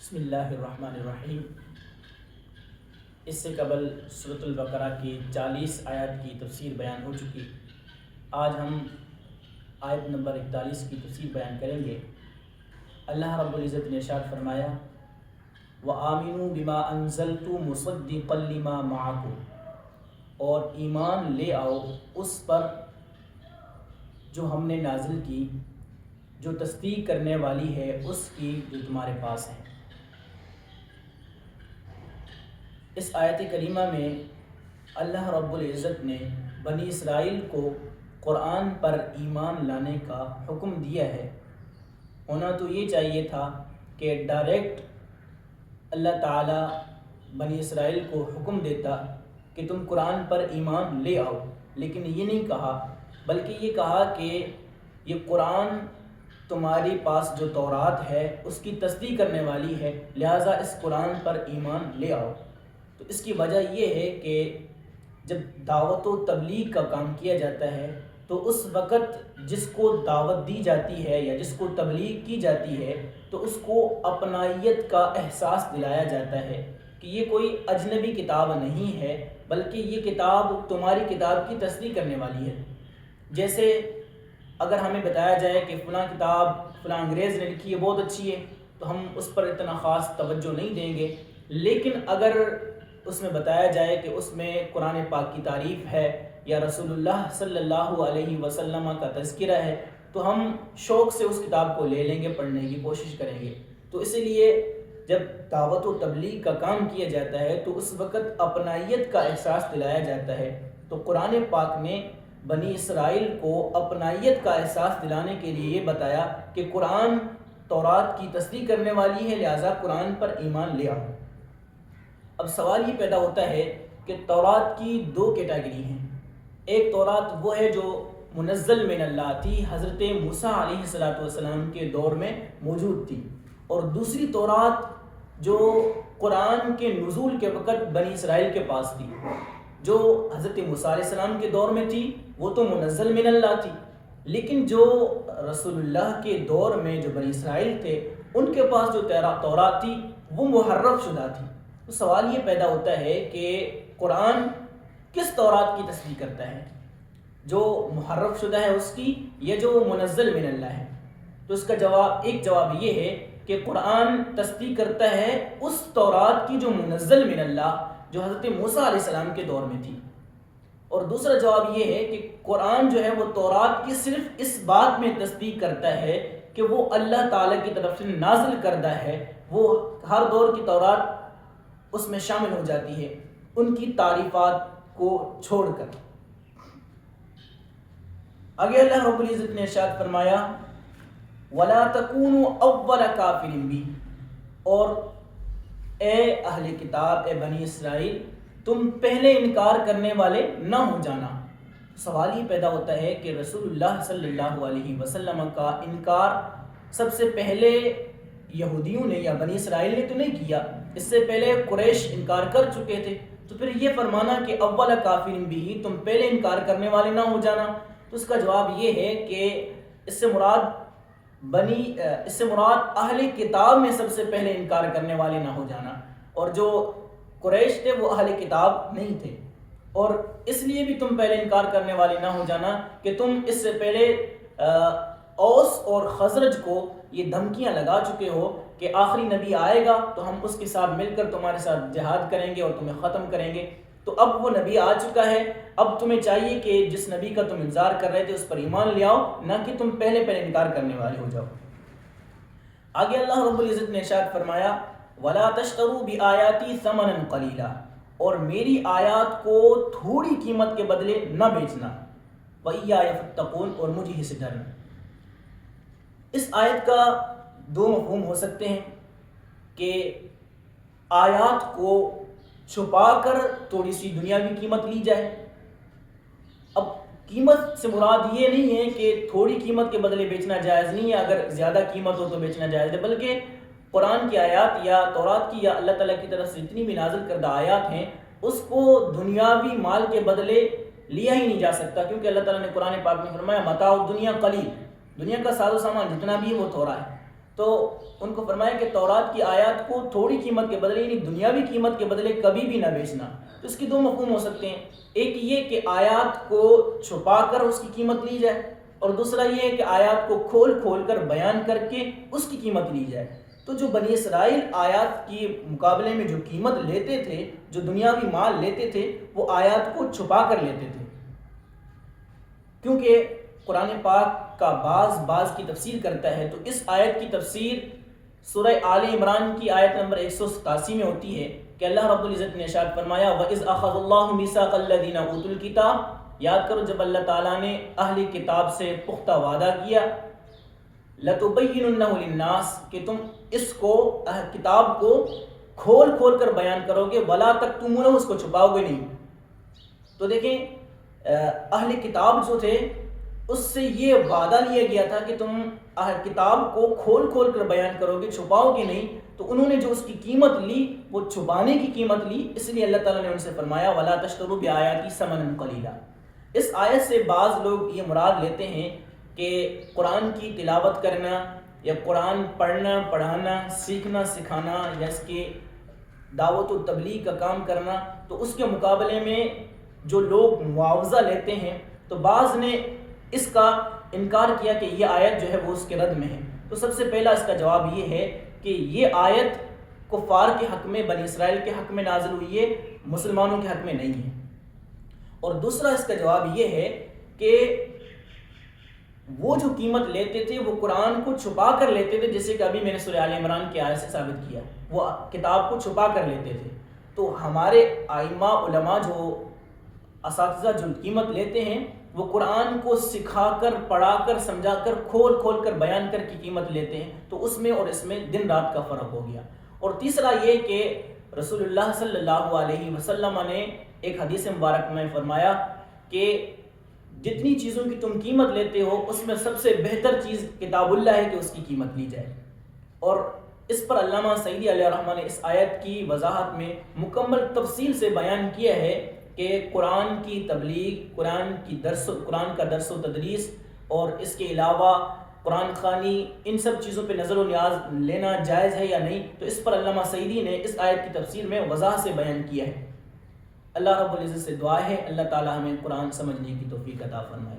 بسم اللہ الرحمن الرحیم۔ اس سے قبل سورۃ البقرہ کی 40 آیات کی تفسیر بیان ہو چکی۔ آج ہم آیت نمبر 41 کی تفسیر بیان کریں گے۔ اللہ رب العزت نے ارشاد فرمایا وَآمِنُوا بِمَا أَنزَلْتُ مُصَدِّقًا لِمَا مَعَكُمْ، اور ایمان لے آؤ اس پر جو ہم نے نازل کی، جو تصدیق کرنے والی ہے اس کی جو تمہارے پاس ہے۔ اس آیت کریمہ میں اللہ رب العزت نے بنی اسرائیل کو قرآن پر ایمان لانے کا حکم دیا ہے۔ ہونا تو یہ چاہیے تھا کہ ڈائریکٹ اللہ تعالیٰ بنی اسرائیل کو حکم دیتا کہ تم قرآن پر ایمان لے آؤ، لیکن یہ نہیں کہا، بلکہ یہ کہا کہ یہ قرآن تمہاری پاس جو تورات ہے اس کی تصدیق کرنے والی ہے، لہٰذا اس قرآن پر ایمان لے آؤ۔ تو اس کی وجہ یہ ہے کہ جب دعوت و تبلیغ کا کام کیا جاتا ہے تو اس وقت جس کو دعوت دی جاتی ہے یا جس کو تبلیغ کی جاتی ہے تو اس کو اپنائیت کا احساس دلایا جاتا ہے کہ یہ کوئی اجنبی کتاب نہیں ہے، بلکہ یہ کتاب تمہاری کتاب کی تصدیق کرنے والی ہے۔ جیسے اگر ہمیں بتایا جائے کہ فلاں کتاب فلاں انگریز نے لکھی ہے، بہت اچھی ہے، تو ہم اس پر اتنا خاص توجہ نہیں دیں گے، لیکن اگر اس میں بتایا جائے کہ اس میں قرآن پاک کی تعریف ہے یا رسول اللہ صلی اللہ علیہ وسلم کا تذکرہ ہے تو ہم شوق سے اس کتاب کو لے لیں گے، پڑھنے کی کوشش کریں گے۔ تو اسی لیے جب دعوت و تبلیغ کا کام کیا جاتا ہے تو اس وقت اپنائیت کا احساس دلایا جاتا ہے۔ تو قرآن پاک نے بنی اسرائیل کو اپنائیت کا احساس دلانے کے لیے یہ بتایا کہ قرآن تورات کی تصدیق کرنے والی ہے، لہٰذا قرآن پر ایمان لے آؤ۔ اب سوال یہ پیدا ہوتا ہے کہ تورات کی دو کیٹیگری ہیں۔ ایک تورات وہ ہے جو منزل من اللہ تھی، حضرت موسیٰ علیہ السلام کے دور میں موجود تھی، اور دوسری تورات جو قرآن کے نزول کے وقت بنی اسرائیل کے پاس تھی، جو حضرت موسیٰ علیہ السلام کے دور میں تھی وہ تو منزل من اللہ تھی، لیکن جو رسول اللہ کے دور میں جو بنی اسرائیل تھے ان کے پاس جو تورات تھی وہ محرف شدہ تھی۔ تو سوال یہ پیدا ہوتا ہے کہ قرآن کس تورات کی تصدیق کرتا ہے، جو محرف شدہ ہے اس کی یا جو منزل من اللہ ہے؟ تو اس کا ایک جواب یہ ہے کہ قرآن تصدیق کرتا ہے اس تورات کی جو منزل من اللہ، جو حضرت موسیٰ علیہ السلام کے دور میں تھی، اور دوسرا جواب یہ ہے کہ قرآن جو ہے وہ تورات کی صرف اس بات میں تصدیق کرتا ہے کہ وہ اللہ تعالیٰ کی طرف سے نازل کردہ ہے، وہ ہر دور کی تورات اس میں شامل ہو جاتی ہے ان کی تعریفات کو چھوڑ کر۔ آگے اللہ رب العزت نے ارشاد فرمایا وَلَا تَكُونُوا أَوَّلَ كَافِرٍ بِهِ، اور اے اہل کتاب، اے بنی اسرائیل، تم پہلے انکار کرنے والے نہ ہو جانا۔ سوال یہ پیدا ہوتا ہے کہ رسول اللہ صلی اللہ علیہ وسلم کا انکار سب سے پہلے یہودیوں نے یا بنی اسرائیل نے تو نہیں کیا، اس سے پہلے قریش انکار کر چکے تھے، تو پھر یہ فرمانا کہ اول کافر بھی، تم پہلے انکار کرنے والے نہ ہو جانا، تو اس کا جواب یہ ہے کہ اس سے مراد اہل کتاب میں سب سے پہلے انکار کرنے والے نہ ہو جانا، اور جو قریش تھے وہ اہل کتاب نہیں تھے، اور اس لیے بھی تم پہلے انکار کرنے والے نہ ہو جانا کہ تم اس سے پہلے اوس اور خزرج کو یہ دھمکیاں لگا چکے ہو کہ آخری نبی آئے گا تو ہم اس کے ساتھ مل کر تمہارے ساتھ جہاد کریں گے اور تمہیں ختم کریں گے۔ تو اب وہ نبی آ چکا ہے، اب تمہیں چاہیے کہ جس نبی کا تم انتظار کر رہے تھے اس پر ایمان لے آؤ، نہ کہ تم پہلے انکار کرنے والے ہو جاؤ۔ آگے اللہ رب العزت نے ارشاد فرمایا وَلَا تَشْتَرُوا بِآيَاتِي ثَمَنًا قَلِيلًا، اور میری آیات کو تھوڑی قیمت کے بدلے نہ بیچنا، وَإِيَّايَ فَاتَّقُونِ، اور مجھے ہی سے ڈرنا۔ اس آیت کا دو مفہوم ہو سکتے ہیں کہ آیات کو چھپا کر تھوڑی سی دنیاوی قیمت لی جائے۔ اب قیمت سے مراد یہ نہیں ہے کہ تھوڑی قیمت کے بدلے بیچنا جائز نہیں ہے، اگر زیادہ قیمت ہو تو بیچنا جائز ہے، بلکہ قرآن کی آیات یا تورات کی یا اللہ تعالیٰ کی طرف سے جتنی بھی نازل کردہ آیات ہیں اس کو دنیاوی مال کے بدلے لیا ہی نہیں جا سکتا، کیونکہ اللہ تعالیٰ نے قرآن پاک میں فرمایا متاع الدنیا قلیل، دنیا کا ساز و سامان جتنا بھی ہے وہ تھوڑا ہے۔ تو ان کو فرمایا کہ تورات کی آیات کو تھوڑی قیمت کے بدلے یعنی دنیاوی قیمت کے بدلے کبھی بھی نہ بیچنا۔ تو اس کی دو مفہوم ہو سکتے ہیں، ایک یہ کہ آیات کو چھپا کر اس کی قیمت لی جائے، اور دوسرا یہ ہے کہ آیات کو کھول کھول کر بیان کر کے اس کی قیمت لی جائے۔ تو جو بنی اسرائیل آیات کے مقابلے میں جو قیمت لیتے تھے، جو دنیاوی مال لیتے تھے، وہ آیات کو چھپا کر لیتے تھے، کیونکہ قرآن پاک کا بعض کی تفسیر کرتا ہے۔ تو اس آیت کی تفسیر سورہ آل عمران کی آیت نمبر 187 میں ہوتی ہے کہ اللہ رب العزت نے ارشاد فرمایا وَإِذْ أَخَذَ اللَّهُ مِيثَاقَ الَّذِينَ أُوتُوا الْكِتَابَ، یاد کرو جب اللہ تعالیٰ نے اہل کتاب سے پختہ وعدہ کیا، لَتُبَيِّنُنَّهُ لِلنَّاسِ، کہ تم اس کو کتاب کو کھول کھول کر بیان کرو گے، وَلَا تَكْتُمُونَهُ، اس کو چھپاؤ گے نہیں۔ تو دیکھیں اہل کتاب جو تھے اس سے یہ وعدہ لیا گیا تھا کہ تم کتاب کو کھول کھول کر بیان کرو گے، چھپاؤ گے نہیں، تو انہوں نے جو اس کی قیمت لی وہ چھپانے کی قیمت لی، اس لیے اللہ تعالیٰ نے ان سے فرمایا وَلَا تَشْتَرُوا بِآيَاتِي ثَمَنًا قَلِيلًا۔ اس آیت سے بعض لوگ یہ مراد لیتے ہیں کہ قرآن کی تلاوت کرنا یا قرآن پڑھنا پڑھانا سیکھنا سکھانا یا اس کے دعوت و تبلیغ کا کام کرنا، تو اس کے مقابلے میں جو لوگ معاوضہ لیتے ہیں، تو بعض نے اس کا انکار کیا کہ یہ آیت جو ہے وہ اس کے رد میں ہے۔ تو سب سے پہلا اس کا جواب یہ ہے کہ یہ آیت کفار کے حق میں، بنی اسرائیل کے حق میں نازل ہوئی ہے، مسلمانوں کے حق میں نہیں ہے۔ اور دوسرا اس کا جواب یہ ہے کہ وہ جو قیمت لیتے تھے وہ قرآن کو چھپا کر لیتے تھے، جیسے کہ ابھی میں نے سورہ آل عمران کی آیت سے ثابت کیا، وہ کتاب کو چھپا کر لیتے تھے۔ تو ہمارے ائمہ علماء جو اساتذہ جو قیمت لیتے ہیں وہ قرآن کو سکھا کر پڑھا کر سمجھا کر کھول کھول کر بیان کر کی قیمت لیتے ہیں، تو اس میں اور اس میں دن رات کا فرق ہو گیا۔ اور تیسرا یہ کہ رسول اللہ صلی اللہ علیہ وسلم نے ایک حدیث مبارک میں فرمایا کہ جتنی چیزوں کی تم قیمت لیتے ہو اس میں سب سے بہتر چیز کتاب اللہ ہے کہ اس کی قیمت لی جائے۔ اور اس پر علامہ سعیدی علیہ الرحمہ نے اس آیت کی وضاحت میں مکمل تفصیل سے بیان کیا ہے کہ قرآن کی تبلیغ، قرآن کا درس و تدریس اور اس کے علاوہ قرآن خوانی، ان سب چیزوں پہ نظر و نیاز لینا جائز ہے یا نہیں۔ تو اس پر علامہ سعیدی نے اس آیت کی تفسیر میں وضاحت سے بیان کیا ہے۔ اللہ رب العزت سے دعا ہے اللہ تعالی ہمیں قرآن سمجھنے کی توفیق عطا فرمائے۔